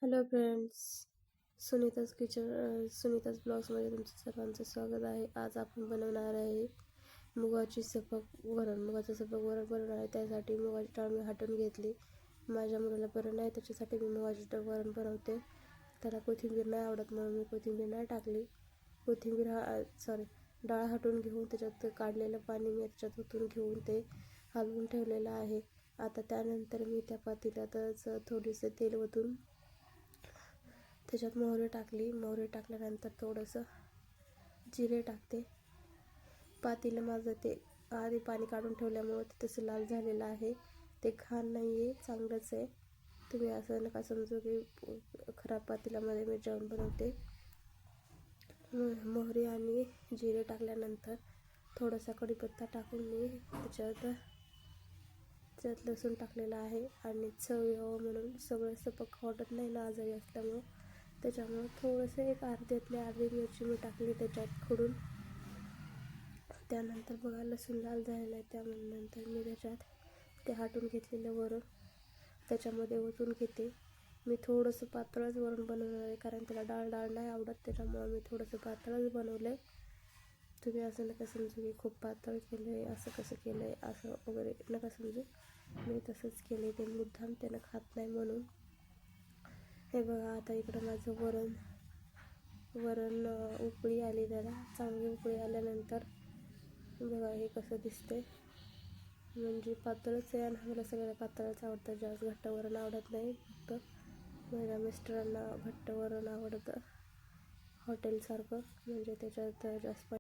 Hello friends, Sunita's ब्लॉग्समध्ये तुमचं सर्वांचं स्वागत आहे. आज आपण बनवणार आहे मुगाची सपक वरण. मुगाचं सपक वरण बनवणार आहे. त्यासाठी मुगाची डाळ मी हाटून घेतली. माझ्या मुलाला बरं नाही, त्याच्यासाठी मी मुगाची वरण बनवते. त्याला कोथिंबीर नाही आवडत म्हणून मी कोथिंबीर नाही टाकली. डाळ हाटून घेऊन त्याच्यात काढलेलं पाणी मी त्याच्यात ओतून घेऊन ते हलवून ठेवलेलं आहे. आता त्यानंतर मी त्या पातेल्यातच थोडेसे तेल ओतून त्याच्यात मोहरी टाकली. मोहरी टाकल्यानंतर थोडंसं जिरे टाकते. पातेलं माझं ते आधी पाणी काढून ठेवल्यामुळं ते तसं लाल झालेलं आहे. ते घाण नाही आहे, चांगलंच आहे. तुम्ही असं नका समजू की खराब पातेल्यामध्ये मी जेवण बनवते. मोहरी आणि जिरे टाकल्यानंतर थोडासा कढीपत्ता टाकून मी त्याच्यात लसूण टाकलेला आहे आणि चव यावं म्हणून. सगळं सपक वाटत नाही ना आजारी असल्यामुळं, त्याच्यामुळं थोडंसं एक अर्धी मिरची मी टाकली त्याच्यात खोडून. त्यानंतर बघा लसूण लाल झालेला आहे. त्यानंतर मी त्याच्यात ते हाटून घेतलेलं वरण त्याच्यामध्ये ओतून घेते. मी थोडंसं पातळच वरण बनवणार आहे, कारण त्याला डाळ नाही आवडत. त्याच्यामुळं मी थोडंसं पातळच बनवलं आहे. तुम्ही असं नका समजू की खूप पातळ केलं आहे, असं कसं केलं आहे असं वगैरे नका समजू. मी तसंच केले, ते मुद्दाम त्यानं खात नाही म्हणून. हे बघा, आता इकडं माझं वरण उकळी आली. त्याला चांगली उकळी आल्यानंतर बघा हे कसं दिसते. म्हणजे पातळच आहे आणि मला सगळ्याला पातळच आवडतं. जास्त घट्ट वरण आवडत नाही. फक्त माझ्या मिस्टरांना घट्ट वरण आवडतं, हॉटेलसारखं. म्हणजे त्याच्यात जास्त